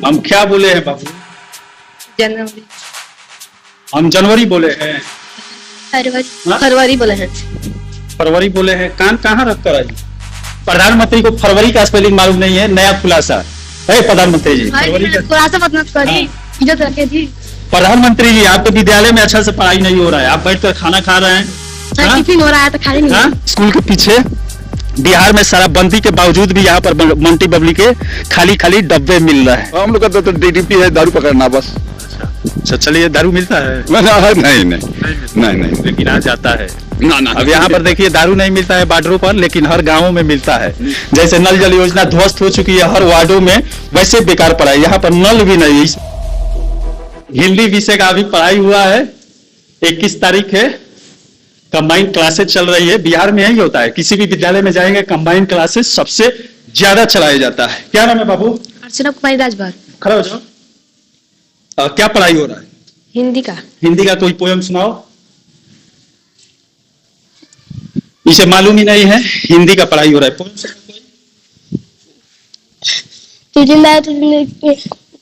हम क्या बोले हैं बाबू? जनवरी हम जनवरी बोले हैं। फरवरी हाँ? फरवरी बोले हैं। फरवरी बोले हैं। कान कहाँ रख कर आई? प्रधानमंत्री को फरवरी का स्पेलिंग मालूम नहीं है, नया खुलासा है प्रधानमंत्री जी। फरवरी का थोड़ा सा मत करी, इज्जत रखे जी। प्रधानमंत्री जी, आपके विद्यालय में अच्छा से पढ़ाई नहीं हो रहा है, आप बैठ कर खाना खा रहे हैं। हाँ? टिफिन हो रहा है तो खाली नहीं। हाँ? स्कूल के पीछे बिहार में शराबबंदी के बावजूद भी यहाँ पर मंटी बबली के खाली खाली डब्बे मिल रहे हैं। हम लोग का तो डीडीपी है, दारू पकड़ना बस। अच्छा चलिए, दारू मिलता है? नहीं नहीं लेकिन आ जाता है ना। अब यहाँ पर देखिए, दारू नहीं मिलता है बॉर्डरों पर, लेकिन हर गांवों में मिलता है। जैसे नल जल योजना ध्वस्त हो चुकी है हर वार्डों में, वैसे बेकार पढ़ाई यहाँ पर नल भी नहीं। हिंदी विषय का अभी पढ़ाई हुआ है, 21 तारीख है, कंबाइंड क्लासेस चल रही है। बिहार में यही होता है, किसी भी विद्यालय में जाएंगे कंबाइंड क्लासेस सबसे ज्यादा चलाया जाता है। क्या नाम है बाबू? अर्चना कुमारी राजभर। खड़ा हो जाओ। क्या पढ़ाई हो रहा है? हिंदी का। हिंदी का कोई पोयम सुनाओ। इसे मालूम ही नहीं है, हिंदी का पढ़ाई हो रहा है। पोयम सुनाओ कोई।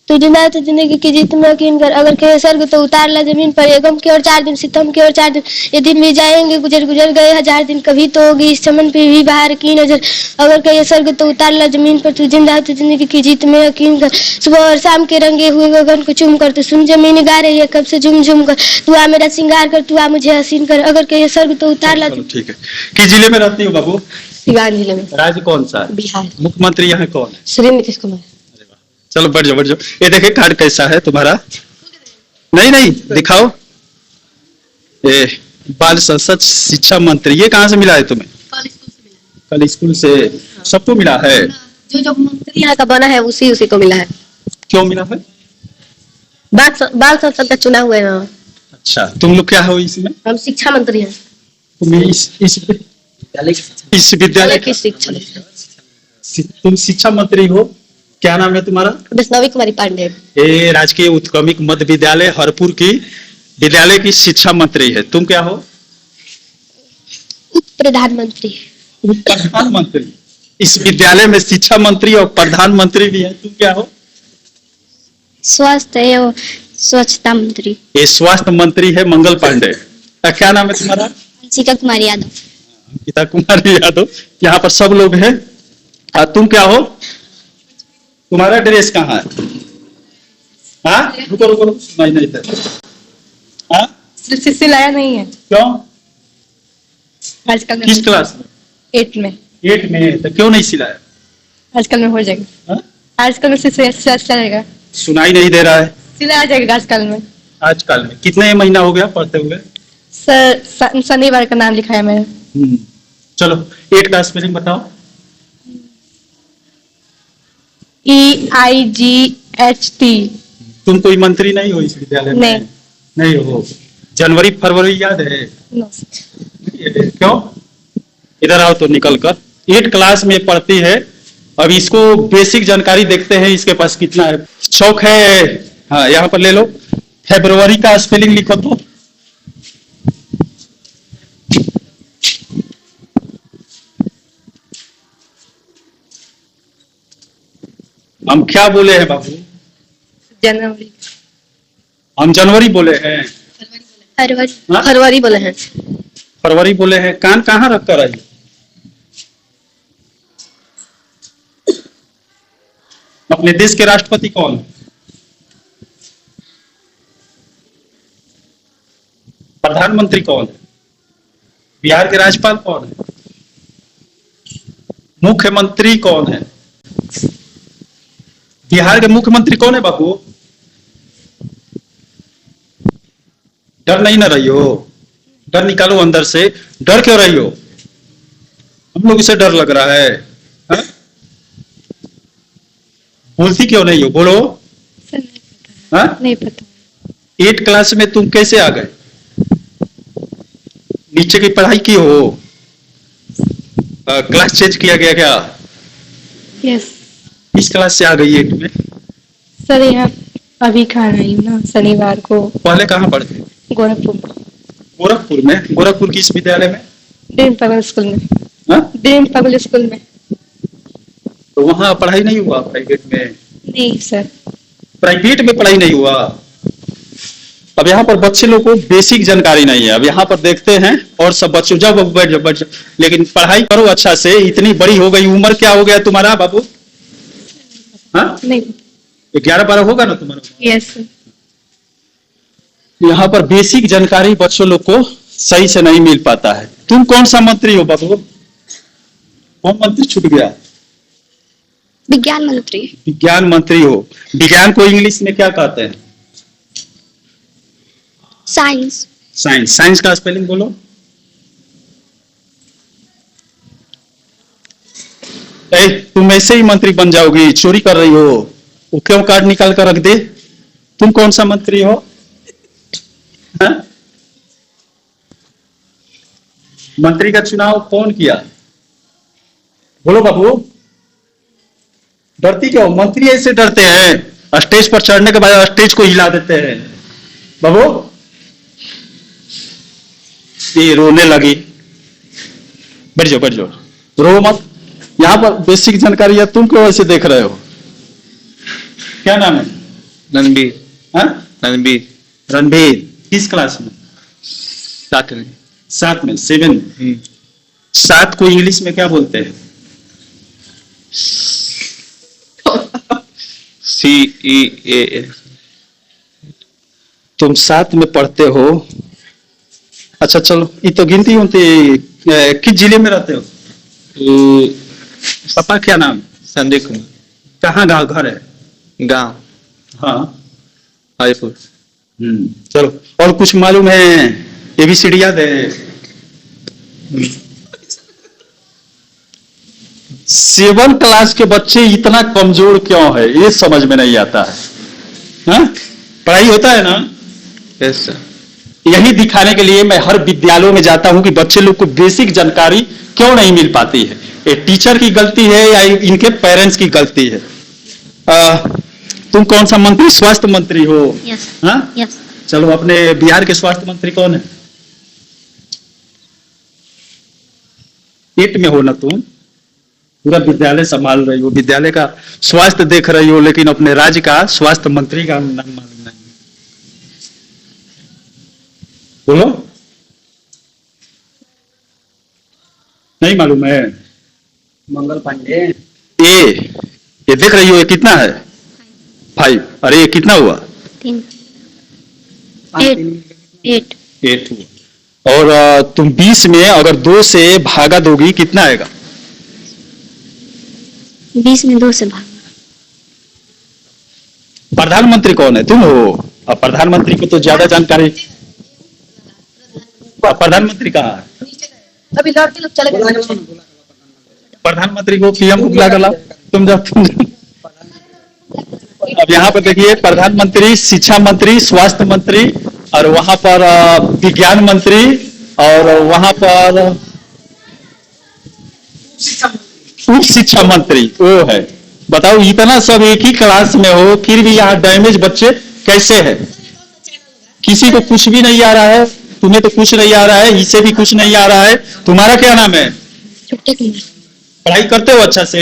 तू जिंदगी की जीत में यकीन कर, अगर कहे स्वर्ग तो उतार ला जमीन पर, ये गम की और 4 दिन सितम की और 4 दिन, ये दिन भी जाएंगे गुजर गुजर गए 1000 दिन, कभी तो होगी इस चमन पे भी बाहर की नजर, अगर कहे स्वर्ग तो उतार ला जमीन पर, तू जिंदगी की जीत में यकीन कर, सुबह और शाम के रंगे हुए गगन को चूम कर, तू सुन जमीन गा रही है कब से झुम झुम कर, तू आ मेरा श्रृंगार कर, तू आ मुझे हसीन कर, अगर कहे स्वर्ग तो उतार ला। ठीक है। किस जिले में रहती हो बाबू? सिवान जिले में। राज्य कौन सा है? बिहार। मुख्यमंत्री यहाँ कौन है? श्री नीतीश कुमार। चलो बढ़ जाओ। ये देखिए कार्ड कैसा है तुम्हारा? नहीं दिखाओ। ये बाल संसद शिक्षा मंत्री, ये कहाँ से मिला है तुम्हें? कल स्कूल से सबको मिला है? जो मंत्री यहाँ का बना है उसी को मिला है। क्यों मिला है? बाल संसद का चुना हुआ है ना। अच्छा, तुम लोग क्या हो इसमें? हम शिक्षा मंत्री हैं। तुम इस विद्यालय की शिक्षा। तुम शिक्षा मंत्री हो? क्या नाम है तुम्हारा? वैष्णवी कुमारी पांडे। ये राजकीय उत्क्रमिक मध्य विद्यालय हरपुर की विद्यालय की शिक्षा मंत्री है। तुम क्या हो? प्रधानमंत्री। प्रधानमंत्री। इस विद्यालय में शिक्षा मंत्री और प्रधानमंत्री भी है। तुम क्या हो? स्वास्थ्य एवं स्वच्छता मंत्री। ये स्वास्थ्य मंत्री है मंगल पांडे। क्या नाम है तुम्हारा? अंशिका कुमारी यादव। अंकिता कुमारी यादव। यहाँ पर सब लोग हैं। तुम क्या हो? तुम्हारा ड्रेस कहाँ है? हाँ, रुको सुनाई नहीं था। हाँ, सिलाया नहीं है। क्यों? आजकल किस क्लास में? 8 में। 8 में? तो क्यों नहीं सिलाया? आजकल में हो जाएगा। हाँ? आजकल में सिलाएगा। सुनाई नहीं दे रहा है। सिलाया जाएगा आजकल में। आजकल में कितने महीना हो गया पढ़ते हुए? सर शनिवार का नाम लिखा है मैंने। चलो 8 का स्पेलिंग बताओ। EIGHT। तुम कोई मंत्री नहीं हो इस विद्यालय में? नहीं हो। जनवरी फरवरी याद है? क्यों? इधर आओ तो निकल कर। 8 क्लास में पढ़ती है। अब इसको बेसिक जानकारी देखते हैं इसके पास कितना है। शौक है? हाँ, यहाँ पर ले लो। फरवरी का स्पेलिंग लिखो तो। हम क्या बोले हैं बाबू? जनवरी। हम जनवरी बोले हैं। फरवरी बोले हैं। फरवरी बोले हैं। कान कहाँ रख कर आई? अपने देश के राष्ट्रपति कौन है? प्रधानमंत्री कौन है? बिहार के राज्यपाल कौन है? मुख्यमंत्री कौन है? बिहार के मुख्यमंत्री कौन है बाबू? डर नहीं ना रही हो? डर निकालो अंदर से। डर क्यों रही हो? हम लोग इसे डर लग रहा है। हा? बोलती क्यों नहीं हो? बोलो। हा? नहीं पता। 8 क्लास में तुम कैसे आ गए? नीचे की पढ़ाई की हो? क्लास चेंज किया गया क्या? यस। किस क्लास से आ गई 8 में? सर यहाँ अभी खाना ही ना शनिवार को। पहले कहाँ पढ़ते? गोरखपुर। गोरखपुर में? गोरखपुर की इस विद्यालय में? ड्रीम पब्लिक स्कूल में। हाँ? ड्रीम पब्लिक स्कूल में। तो वहाँ पढ़ाई नहीं हुआ प्राइवेट में? नहीं सर। प्राइवेट में पढ़ाई नहीं हुआ। अब यहाँ पर बच्चे लोग को बेसिक जानकारी नहीं है। अब यहाँ पर देखते हैं और सब बच्चों जब बैठ लेकिन पढ़ाई करो अच्छा से। इतनी बड़ी हो गई उम्र, क्या हो गया तुम्हारा बाबू? हाँ, नहीं। 11-12 होगा ना तुम्हारा? Yes sir. यहाँ पर बेसिक जानकारी बच्चों लोग को सही से नहीं मिल पाता है। तुम कौन सा मंत्री हो बाबू? कौन मंत्री छूट गया? विज्ञान मंत्री। विज्ञान मंत्री हो। विज्ञान को इंग्लिश में क्या कहते हैं? साइंस। साइंस। साइंस का स्पेलिंग बोलो। तुम ऐसे ही मंत्री बन जाओगी, चोरी कर रही हो। वो क्यों कार्ड निकाल कर रख दे? तुम कौन सा मंत्री हो? हाँ? मंत्री का चुनाव कौन किया? बोलो बाबू। डरती क्यों? मंत्री ऐसे डरते हैं, स्टेज पर चढ़ने के बाद स्टेज को हिला देते हैं। बाबू ये रोने लगी। बैठ जाओ, बैठ जाओ, रो मत। यहाँ पर बेसिक जानकारी है, तुम क्यों ऐसे देख रहे हो? क्या नाम है? रणबीर। हाँ? रणबीर। रणबीर। किस क्लास में? 7 में। 7 में। 7। 7 को इंग्लिश में क्या बोलते हैं? CEA। तुम 7 में पढ़ते हो। अच्छा चलो, ये तो गिनती होती। किस जिले में रहते हो? पापा क्या नाम? संजय कुमार। कहाँ गाँव घर है? गांव हाँ। हाईपुर। चलो, और कुछ मालूम है? ABCD याद है? 7 क्लास के बच्चे इतना कमजोर क्यों है, ये समझ में नहीं आता है। हाँ? पढ़ाई होता है ना? Yes sir. यही दिखाने के लिए मैं हर विद्यालयों में जाता हूं कि बच्चे लोग को बेसिक जानकारी क्यों नहीं मिल पाती है। ये टीचर की गलती है या इनके पेरेंट्स की गलती है? तुम कौन सा मंत्री? स्वास्थ्य मंत्री हो। यस। हाँ? यस। चलो, अपने बिहार के स्वास्थ्य मंत्री कौन है? पेट में हो ना तुम? पूरा विद्यालय संभाल रही हो, विद्यालय का स्वास्थ्य देख रही हो, लेकिन अपने राज्य का स्वास्थ्य मंत्री का नाम मालूम नहीं। बोलो। नहीं मालूम है? मंगल पांडे। ये देख रही हो, ये कितना है? 5। अरे ये कितना हुआ? 3। 8। 8 हुआ। और तुम 20 में अगर 2 से भागा दोगी कितना आएगा? 20 में 2 से भाग। प्रधानमंत्री कौन है? तुम हो। और प्रधानमंत्री को तो ज्यादा जानकारी। प्रधानमंत्री कहाँ है? अभी लड़के लोग चले गए। प्रधानमंत्री को PM को बुला कर लाओ। तुम जाओ। अब यहाँ पर देखिए, प्रधानमंत्री, शिक्षा मंत्री, स्वास्थ्य मंत्री, और वहां पर विज्ञान मंत्री, और वहां पर उच्च शिक्षा मंत्री वो है। बताओ, इतना सब एक ही क्लास में हो, फिर भी यहाँ डैमेज बच्चे कैसे है? किसी को कुछ भी नहीं आ रहा है। तुम्हें तो कुछ नहीं आ रहा है, इसे भी कुछ नहीं आ रहा है। तुम्हारा क्या नाम है? छुट्टी कुमार। पढ़ाई करते हो अच्छा से?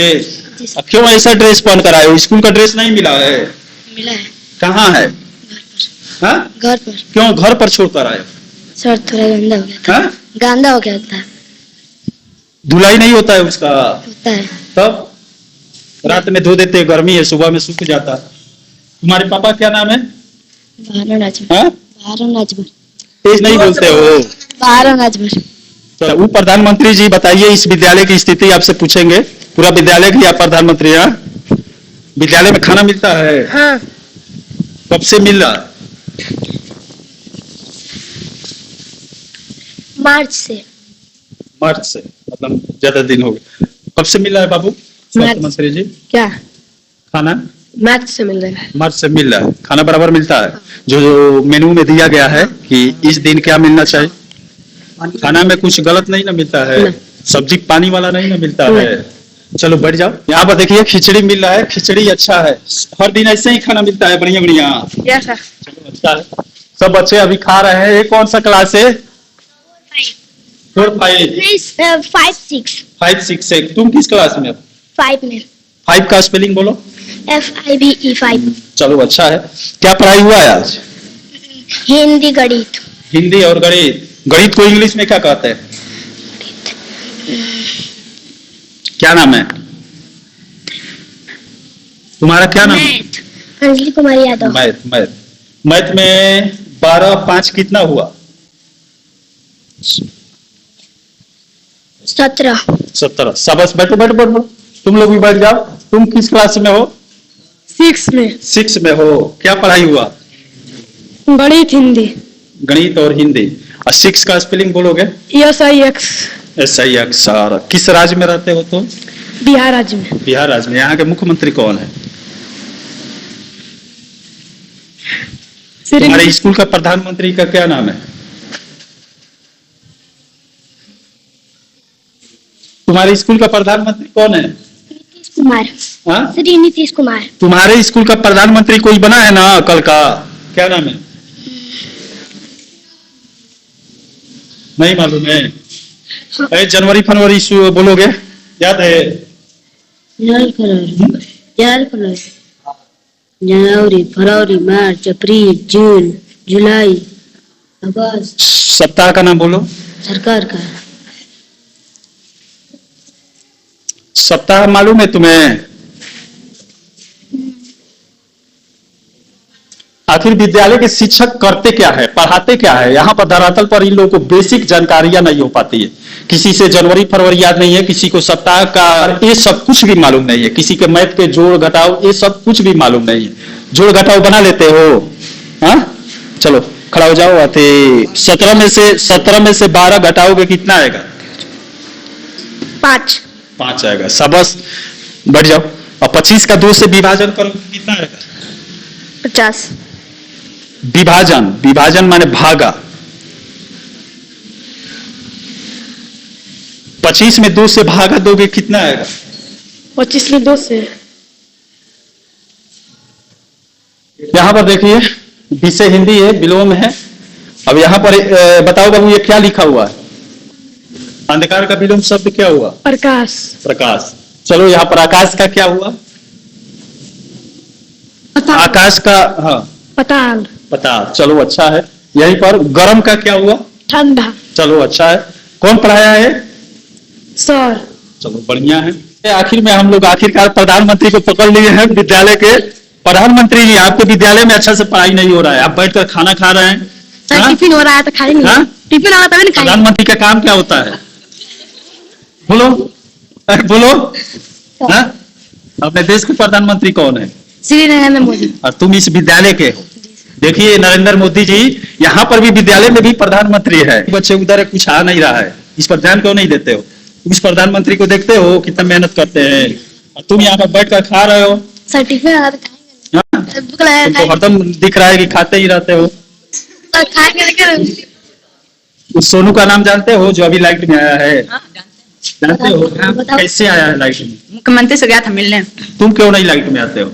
अब क्यों ऐसा ड्रेस पहन कर आए हो? स्कूल का ड्रेस नहीं मिला है? मिला है। कहाँ है? हाँ? घर पर। क्यों घर पर छोड़कर आए? सर थोड़ा गंदा हो गया था। हाँ? गंदा हो गया था। धुलाई नहीं होता है उसका? होता है। तब रात में धो देते, गर्मी है, सुबह में सूख जाता। तुम्हारे पापा क्या नाम है? भारन राजभर। हाँ? भारन राजभर। तेज नहीं बोलते हो? भारन राजभर। तो वो प्रधानमंत्री जी बताइए, इस विद्यालय की स्थिति आपसे पूछेंगे। पूरा विद्यालय की आप प्रधानमंत्री हैं? विद्यालय में खाना मिलता है? हाँ। कब से मिल रहा? मार्च से। मार्च से, मतलब ज्यादा दिन हो गए। कब से मिल रहा है बाबू स्वास्थ्य मंत्री जी क्या? खाना? मार्च से मिल रहा है। मार्च से मिल रहा है। खाना बराबर मिलता है? जो मेनू में दिया गया है कि इस दिन क्या मिलना चाहिए, खाना में कुछ गलत नहीं ना मिलता है? सब्जी पानी वाला नहीं ना मिलता है? चलो बैठ जाओ। यहाँ पर देखिए, खिचड़ी मिल रहा है। खिचड़ी अच्छा है। हर दिन ऐसे ही खाना मिलता है, बढ़िया बढ़िया। Yes sir. चलो अच्छा है। सब बच्चे अभी खा रहे हैं। ये कौन सा क्लास है? 4, 5, 5, 6। 5, 6 है। तुम किस क्लास में? 5 में। 5 का स्पेलिंग बोलो। FIVE5 चलो अच्छा है। क्या पढ़ाई हुआ है आज? हिंदी गणित हिंदी और गणित। गणित को इंग्लिश में क्या कहते हैं? क्या नाम है तुम्हारा? क्या नाम है? मैथ अंजलि कुमारी यादव मैथ मैथ मैथ में 12 5 कितना हुआ? 17 17। शाबाश, बैठो बैठो बैठो, तुम लोग भी बैठ जाओ। तुम किस क्लास में हो? 6 में 6 में हो। क्या पढ़ाई हुआ? गणित हिंदी गणित और हिंदी। और 6 का स्पेलिंग बोलोगे? SIX SIX। किस राज्य में रहते हो तुम? बिहार राज्य में। बिहार राज्य में। यहाँ के मुख्यमंत्री कौन है? तुम्हारे स्कूल का प्रधानमंत्री का क्या नाम है? तुम्हारे स्कूल का प्रधानमंत्री कौन है? नीतीश कुमार हाँ? श्री नीतीश कुमार तुम्हारे स्कूल का प्रधानमंत्री कोई बना है ना कल का? क्या नाम है? नहीं मालूम है? अरे जनवरी फरवरी बोलोगे? याद है? जनवरी फरवरी मार्च अप्रैल जून जुलाई अगस्त। सप्ताह का नाम बोलो। सरकार का सप्ताह मालूम है तुम्हें? आखिर विद्यालय के शिक्षक करते क्या है, पढ़ाते क्या है? यहाँ पर धरातल पर इन लोगों को बेसिक जानकारियां नहीं हो पाती है। किसी से जनवरी फरवरी याद नहीं है, किसी को सप्ताह का ये सब कुछ भी मालूम नहीं है, किसी के मैथ के जोड़ घटाव ये सब कुछ भी मालूम नहीं है। जोड़ घटाव बना लेते हो? हाँ चलो खड़ा हो जाओ। आते 17 में से 12 घटाओगे कितना आएगा? 5 आएगा। शाबाश, बैठ जाओ। और 25 का 2 से विभाजन करो कितना आएगा? 50 विभाजन माने भागा। 25 में 2 से भागा दोगे कितना आएगा? 25 में 2 से। यहां पर देखिए विषय हिंदी है, विलोम है। अब यहां पर बताओ बाबू ये क्या लिखा हुआ है? अंधकार का विलोम शब्द क्या हुआ? प्रकाश। प्रकाश। चलो यहां पर आकाश का क्या हुआ? आकाश का हाँ पताल। पताल। चलो अच्छा है। यहीं पर गर्म का क्या हुआ? ठंडा। चलो अच्छा है। कौन पढ़ाया है? सर। चलो बढ़िया है। आखिर में हम लोग आखिरकार प्रधानमंत्री को पकड़ लिए हैं। विद्यालय के प्रधानमंत्री जी, आपके विद्यालय में अच्छा से पढ़ाई नहीं हो रहा है, आप बैठकर खाना खा रहे हैं। हाँ? टिफिन हो रहा है तो खाई नहीं। हाँ? टिफिन आ रहा तभी नहीं खाई। प्रधानमंत्री का काम क्या होता है? बोलो बोलो। हाँ? अपने देश के प्रधानमंत्री कौन है? श्री नरेंद्र मोदी। और तुम इस विद्यालय के हो। देखिए नरेंद्र मोदी जी यहाँ पर भी विद्यालय में भी प्रधानमंत्री है। बच्चे उधर कुछ आ नहीं रहा है, इस पर ध्यान क्यों नहीं देते हो? तुम इस प्रधानमंत्री को देखते हो कितना मेहनत करते हैं, और तुम यहाँ पर बैठ कर खा रहे हो। सर टिफिन आ रहा तो खाएंगे हाँ? ना। भूख लगा तुमको हरदम दिख रहा है कि खाते ही रहते हो। खाएंगे। उस सोनू का नाम जानते हो जो अभी लाइट में आया है? जानते हो? बताओ। कैसे आया है लाइट में? मुख्यमंत्री से गया था मिलने। तुम क्यों नहीं लाइट में आते हो?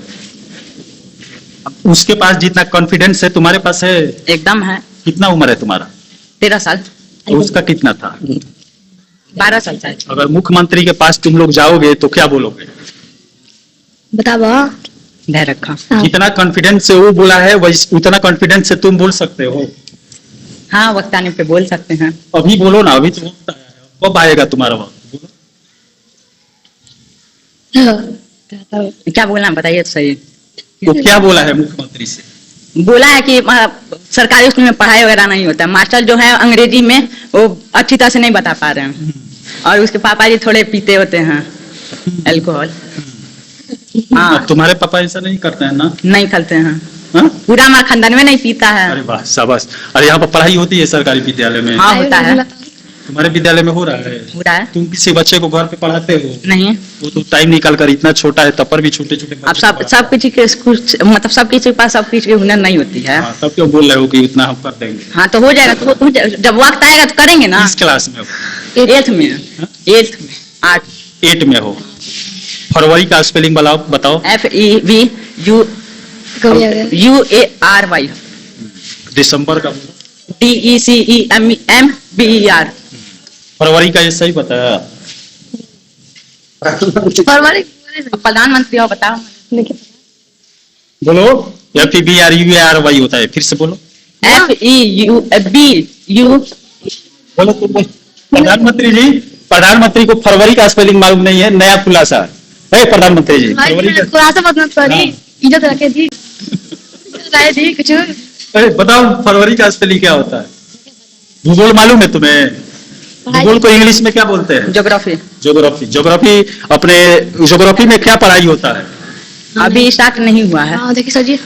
अब उसके पास जितना कॉन्फिडेंस है तुम्हारे पास है? एकदम है। कितना उम्र है तुम्हारा? 13 साल। तो उसका कितना था? 12 साल था। अगर मुख्यमंत्री के पास तुम लोग जाओगे तो क्या बोलोगे? बताओ। धैर्य रखा। जितना कॉन्फिडेंस से वो बोला है वही उतना कॉन्फिडेंस से तुम बोल सकते हो। हाँ वक्त आने पे बोल सकते हैं। अभी बोलो ना, अभी तो वक्त आया है, कब आएगा तुम्हारा वक्त? बोलो। क्या बोलना है बताइए तो सही। तो क्या बोला है मुख्यमंत्री से? बोला है कि सरकारी स्कूल में पढ़ाई वगैरह नहीं होता, मास्टर जो है अंग्रेजी में वो अच्छी तरह से नहीं बता पा रहे हैं, और उसके पापा जी थोड़े पीते होते हैं अल्कोहल। हाँ तुम्हारे पापा ऐसा नहीं करते हैं ना? नहीं करते हैं। हाँ? पूरा हमारे खानदान में नहीं पीता है। अरे वाह शाबाश। अरे यहाँ पर पढ़ाई होती है सरकारी विद्यालय में? हाँ होता है। तुम्हारे विद्यालय में हो रहा है? हो रहा है। तुम किसी बच्चे को घर पे पढ़ाते हो? नहीं। वो तो टाइम निकाल कर, इतना छोटा है तब पर भी छोटे छोटे अब सब किसी के मतलब सब किसी के पास सब किसी की हुनर नहीं होती है। तब क्यों बोल रहे हो कि इतना हम कर देंगे? हाँ तो हो जाएगा, तो जब वक्त आएगा तो करेंगे ना। किस क्लास में हो? 8th में। 8th में 8 में हो। फरवरी का स्पेलिंग बताओ। FEVUARY। दिसंबर का? DECEMBER। फरवरी का ये सही बताया? प्रधानमंत्री हो बताओ। बोलो, FEBRUARY होता है, फिर से बोलो। FEUBU। बोलो तुम। प्रधानमंत्री जी, प्रधानमंत्री को फरवरी का स्पेलिंग मालूम नहीं है, नया खुलासा है प्रधानमंत्री जी। फरवरी का खुलासा मत करी, इज्जत रखे थी कुछ। अरे बताओ फरवरी का स्पेलिंग क्या होता है? भूगोल मालूम है तुम्हें? भूगोल को इंग्लिश में क्या बोलते हैं? ज्योग्राफी। ज्योग्राफी। ज्योग्राफी अपने ज्योग्राफी में क्या पढ़ाई होता है? अभी स्टार्ट नहीं हुआ है। हाँ देखिए सर जी,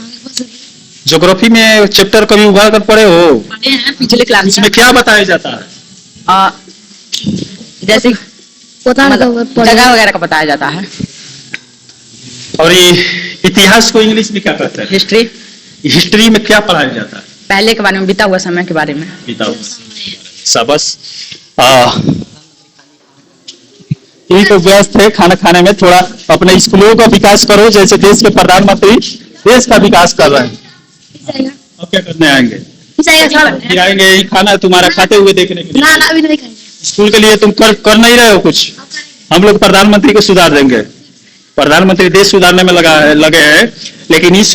ज्योग्राफी में चैप्टर कभी उठा कर पढ़े हो? पढ़े हैं पिछले क्लास में। इसमें क्या बताया जाता है? जैसे पता मतलब जगह वगैरह का बताया जाता है। और ये इतिहास को इंग्लिश में क्या कहते हैं? हिस्ट्री। हिस्ट्री में क्या पढ़ाया जाता है? पहले के बारे में, बीता हुआ समय के बारे में। सबस यही तो व्यस्त है खाना खाने में। थोड़ा अपने स्कूलों का विकास करो, जैसे देश के प्रधानमंत्री देश का विकास कर रहे हैं। अब क्या करने आएंगे? फिर आएंगे यही खाना तुम्हारा खाते हुए देखने के लिए। ना अभी नहीं खाएंगे। स्कूल के लिए तुम कर नहीं रहे हो कुछ। हम लोग प्रधानमंत्री को सुधार देंगे। प्रधानमंत्री देश सुधारने में लगे हैं, लेकिन इस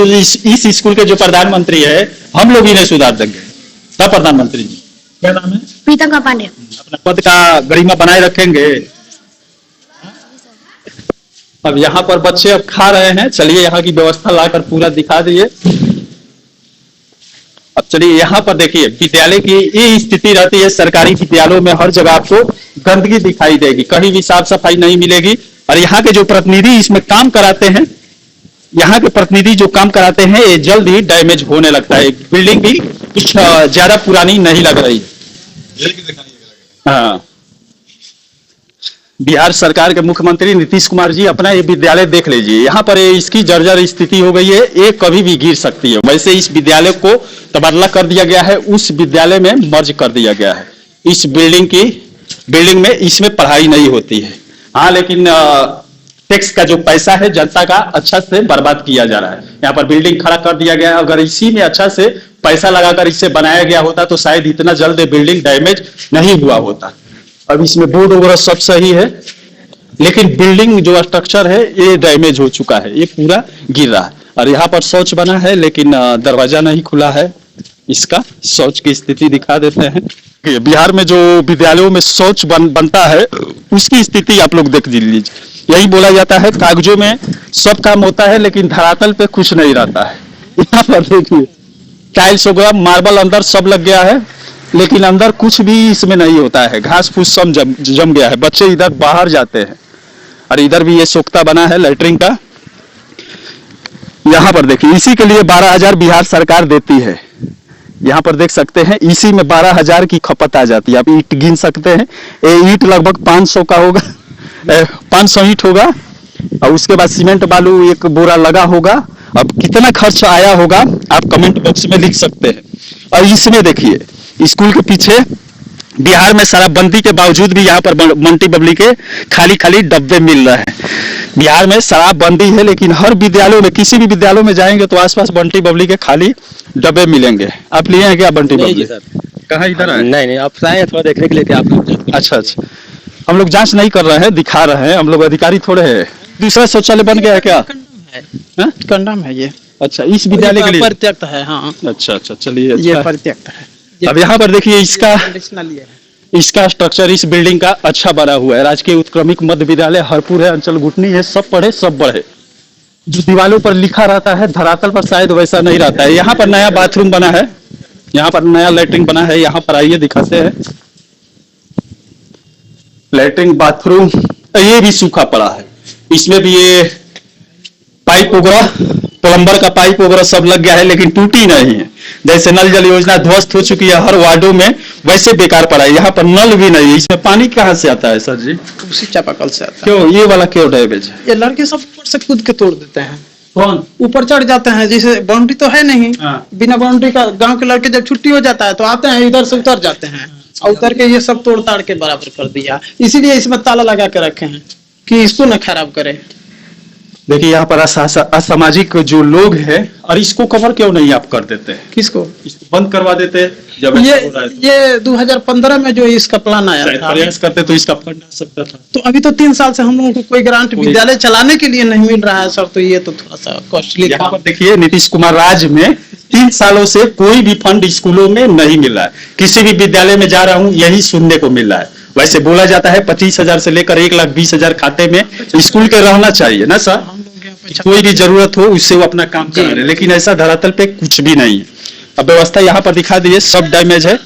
स्कूल के जो प्रधानमंत्री है हम लोग इन्हें सुधार देंगे। क्या प्रधानमंत्री जी क्या नाम है? प्रीतम पांडे। अपना पद का गरिमा बनाए रखेंगे। अब यहाँ पर बच्चे अब खा रहे हैं, चलिए यहाँ की व्यवस्था लाकर पूरा दिखा दिए। अब चलिए यहाँ पर देखिए, विद्यालय की ये स्थिति रहती है। सरकारी विद्यालयों में हर जगह आपको गंदगी दिखाई देगी, कहीं भी साफ सफाई नहीं मिलेगी। और यहाँ के जो प्रतिनिधि इसमें काम कराते हैं, यहाँ के प्रतिनिधि जो काम कराते हैं, ये जल्द ही डैमेज होने लगता है। बिल्डिंग भी कुछ ज्यादा पुरानी नहीं लग रही। हाँ, बिहार सरकार के मुख्यमंत्री नीतीश कुमार जी अपना ये विद्यालय देख लीजिए। यहाँ पर इसकी जर्जर स्थिति हो गई है, ये कभी भी गिर सकती है। वैसे इस विद्यालय को तबादला कर दिया गया है, उस विद्यालय में मर्ज कर दिया गया है। इस बिल्डिंग में इसमें पढ़ाई नहीं होती है। हाँ, लेकिन टैक्स का जो पैसा है जनता का अच्छा से बर्बाद किया जा रहा है। यहाँ पर बिल्डिंग खड़ा कर दिया गया है। अगर इसी में अच्छा से पैसा लगाकर इसे बनाया गया होता तो शायद इतना जल्द बिल्डिंग डैमेज नहीं हुआ होता। अब इसमें बोर्ड वगैरह सब सही है, लेकिन बिल्डिंग जो स्ट्रक्चर है ये डैमेज हो चुका है, ये पूरा गिर रहा है। और यहाँ पर शौच बना है, लेकिन दरवाजा नहीं खुला है। इसका शौच की स्थिति दिखा देते हैं। बिहार में जो विद्यालयों में शौच बनता है उसकी स्थिति आप लोग देख लीजिए। यही बोला जाता है कागजों में सब काम होता है, लेकिन धरातल पे कुछ नहीं रहता है। यहाँ पर देखिए, टाइल्स हो गया, मार्बल अंदर सब लग गया है, लेकिन अंदर कुछ भी इसमें नहीं होता है। घास फूस सब जम गया है। बच्चे इधर बाहर जाते हैं। और इधर भी ये सोख्ता बना है लैट्रिन का। यहाँ पर देखिए, इसी के लिए 12,000 बिहार सरकार देती है। यहाँ पर देख सकते हैं, इसी में 12,000 की खपत आ जाती है। आप ईंट गिन सकते हैं, ये ईंट लगभग 500 का होगा, 500 ईंट होगा। और उसके बाद सीमेंट बालू एक बोरा लगा होगा। अब कितना खर्च आया होगा आप कमेंट बॉक्स में लिख सकते हैं। और इसमें देखिए, स्कूल के पीछे बिहार में शराबबंदी के बावजूद भी यहाँ पर बंटी बबली के खाली खाली डब्बे मिल रहे हैं। बिहार में शराबबंदी है, लेकिन हर विद्यालयों में, किसी भी विद्यालयों में जाएंगे तो आसपास बंटी बबली के खाली डब्बे मिलेंगे। आप लिए हैं क्या बंटी बबली? कहाँ इधर है? नहीं, आप आए थोड़ा देखने के लिए कि आप। अच्छा, हम लोग जांच नहीं कर रहे हैं, दिखा रहे हैं। हम लोग अधिकारी थोड़े हैं। दूसरा शौचालय बन गया है क्या? कंडम है ये। अच्छा, इस विद्यालय के लिए परित्यक्त है। हाँ, अच्छा, चलिए, ये परित्यक्त है। अब यहाँ पर देखिए, इसका स्ट्रक्चर इस बिल्डिंग का अच्छा बना हुआ है। राजकीय उत्क्रमिक मध्य विद्यालय हरपुर है, अंचल घुटनी है, सब पढ़े सब बढ़े। जो दीवालों पर लिखा रहता है, धरातल पर शायद वैसा नहीं रहता है। यहाँ पर नया बाथरूम बना है, यहाँ पर नया लैट्रिन बना है। यहाँ पर आइए दिखाते हैं लैट्रिन बाथरूम। ये भी सूखा पड़ा है, इसमें भी ये पाइप वगैरह, प्लम्बर का पाइप वगैरह सब लग गया है, लेकिन टूटी नहीं है। जैसे नल जल योजना ध्वस्त हो चुकी है हर वार्डों में, वैसे बेकार पड़ा है। यहाँ पर नल भी नहीं है। इसमें पानी कहाँ से आता है सर जी? उसी चापाकल से आता है। क्यों ये वाला क्यों डैमेज है? ये लड़के सब ऊपर से कूद के तोड़ देते हैं। कौन ऊपर चढ़ जाते हैं? जैसे बाउंड्री तो है नहीं, हाँ। बिना बाउंड्री का गांव के लड़के जब छुट्टी हो जाता है तो आते हैं, इधर से उतर जाते हैं। और उतर के ये सब तोड़ ताड़ के बराबर कर दिया। इसीलिए इसमें ताला लगा के रखे हैं कि इसको न खराब करे। देखिए यहाँ पर असामाजिक जो लोग हैं, और इसको कवर क्यों नहीं आप कर देते हैं? किसको? इसको बंद करवा देते जब ये ऐसा हो रहा है तो। ये 2015 में जो इसका प्लान आया शायद था, प्रयास करते तो इसका फंड आ सकता था। तो अभी तो 3 साल से हम लोगों को कोई ग्रांट विद्यालय चलाने के लिए नहीं मिल रहा है सर, तो ये तो थोड़ा सा कॉस्टली यहाँ पर देखिए नीतीश कुमार राज में 3 सालों से कोई भी फंड स्कूलों में नहीं मिला है। किसी भी विद्यालय में जा रहा हूँ यही सुनने को मिल रहा है। वैसे बोला जाता है 25,000 से लेकर 1,20,000 खाते में स्कूल के रहना चाहिए ना सर, कोई भी जरूरत हो उससे वो अपना काम करा रहे, लेकिन ऐसा धरातल पे कुछ भी नहीं है। अब व्यवस्था यहाँ पर दिखा दीजिए, सब डैमेज है।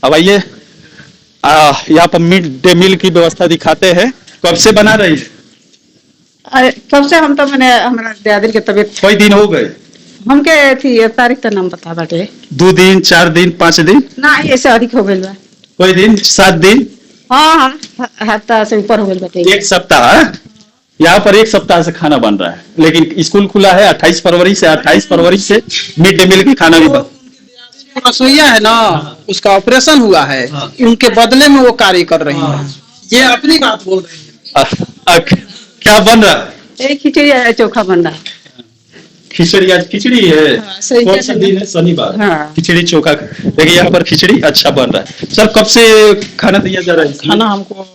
अब आइए यहाँ पर मिड डे मील की व्यवस्था दिखाते हैं। कब से बना रही है? अरे कब से हम तो मैंने हमारा दादी की तबीयत कोई दिन हो गए? हमके थी ये तारीख का नाम बता बाटे 2 दिन 4 दिन 5 दिन? ना ऐसे अधिक हो गइल बा। कोई दिन 7 दिन? हाँ हफ्ता से ऊपर हो गइल बाटे। 1 सप्ताह? यहाँ पर 1 सप्ताह से खाना बन रहा है, लेकिन स्कूल खुला है 28 फरवरी से। 28 फरवरी से मिड डे मील की खाना भी बन। रसोईया है ना, उसका ऑपरेशन हुआ है, उनके बदले में वो कार्य कर रही है। ये अपनी बात बोल रही है। क्या बन रहा है? एक खिचड़ी है, चोखा बन रहा है। खिचड़ी? आज खिचड़ी है? सही कौन सा दिन है? शनिवार। हाँ। खिचड़ी चोखा। देखिए यहाँ पर खिचड़ी अच्छा बन रहा है। सर कब से खाना दिया जा रहा है? खाना हमको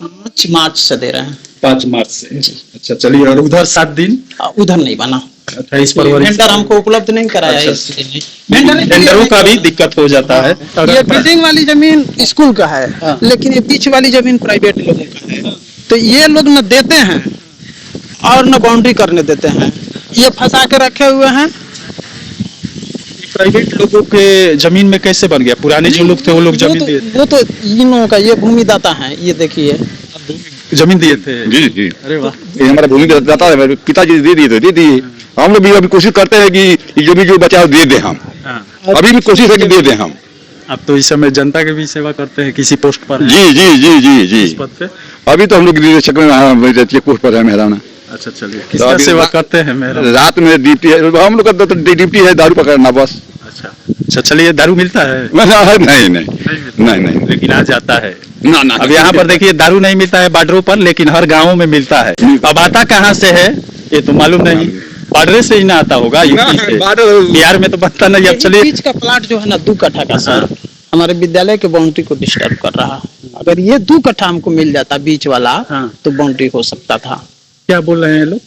5 मार्च से दे रहे हैं। 5 मार्च से। अच्छा चलिए। और उधर 7 दिन? उधर नहीं बना, 28 फरवरी। वेंडर हमको उपलब्ध नहीं कराया है, अच्छा। इसलिए वेंडरों का भी दिक्कत हो जाता है। ये बिल्डिंग वाली जमीन स्कूल का है, लेकिन ये बीच वाली जमीन प्राइवेट लोगों का है। तो ये लोग न देते हैं और न बाउंड्री करने देते हैं, ये फंसा के रखे हुए हैं। प्राइवेट लोगों के जमीन में कैसे बन गया? पुराने जो लोग थे वो लोग जमीन दिए? वो तो इन लोगों का, ये भूमिदाता है, ये देखिए जमीन दिए थे। जी जी, अरे वाह। ये हमारा भूमि दाता है, मेरे पिताजी दे दिए, तो दे दिए। हम लोग भी अभी कोशिश करते हैं कि जो भी जो बचा दे दे हम। अभी भी कोशिश है कि दे दे हम। अब तो इस समय जनता की भी सेवा करते हैं, किसी पोस्ट पर हैं? जी जी जी जी जी। इस पद पे? अभी तो हम लोग निरीक्षक में पोस्ट पर है मेहराना। अच्छा चलिए। किसका सेवा करते हैं मेरा? रात में ड्यूटी है हम लोग का, तो ड्यूटी है दारू पकड़ना बस। अच्छा चलिए। दारू मिलता है? नहीं नहीं नहीं, लेकिन आ जाता है ना ना। अब यहाँ पर देखिए दारू नहीं मिलता है बॉर्डरों पर, लेकिन हर गाँव में मिलता है। अब आता कहाँ से है ये तो मालूम नहीं, बॉर्डर से ही ना आता होगा यूपी से। बिहार में तो बनता नहीं। अब चलिए। बीच का प्लाट जो है ना 2 कट्ठा का सर, हमारे विद्यालय के बाउंड्री को डिस्टर्ब कर रहा है। अगर ये 2 कट्ठा हमको मिल जाता बीच वाला, तो बाउंड्री हो सकता था। क्या बोल रहे हैं लोग?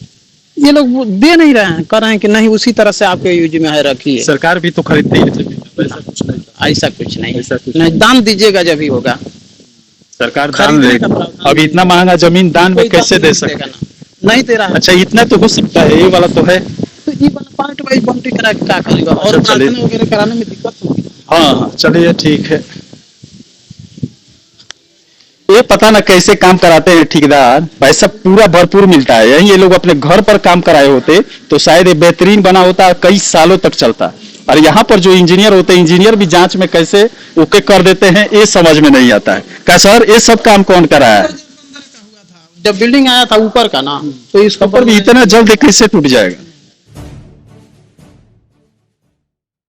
ये लोग दे नहीं रहे हैं, कर रहे हैं कि नहीं उसी तरह से आपके यूज में है, रखिए। सरकार भी तो खरीदती है जमीन, ऐसा कुछ नहीं। ऐसा कुछ नहीं, ऐसा कुछ नहीं, दान दीजिएगा जब ही होगा। सरकार दान खरीदने देगा। का प्रावधान। अब इतना महंगा जमीन दान में कोई कैसे दान दे नहीं सकते? देगा ना। नहीं दे रहा है, अच्छा इतना तो हो सकता है, ये वाला तो है। तो ये वाला पार्ट वाइज बाउंड्री करा के क्या करेगा? और अच्छा, चलिए। प्रार्थना वगैरह कराने में दिक्कत होगी। हाँ चलिए ठीक है। ये पता ना कैसे काम कराते हैं ठेकेदार, पैसा पूरा भरपूर मिलता है। यही ये लोग अपने घर पर काम कराए होते तो शायद ये बेहतरीन बना होता, कई सालों तक चलता। और यहाँ पर जो इंजीनियर होते हैं, इंजीनियर भी जांच में कैसे ओके कर देते हैं ये समझ में नहीं आता है। क्या सर ये सब काम कौन कराया है? जब बिल्डिंग आया था ऊपर का ना, तो इसका ऊपर भी इतना जल्द कैसे टूट जाएगा?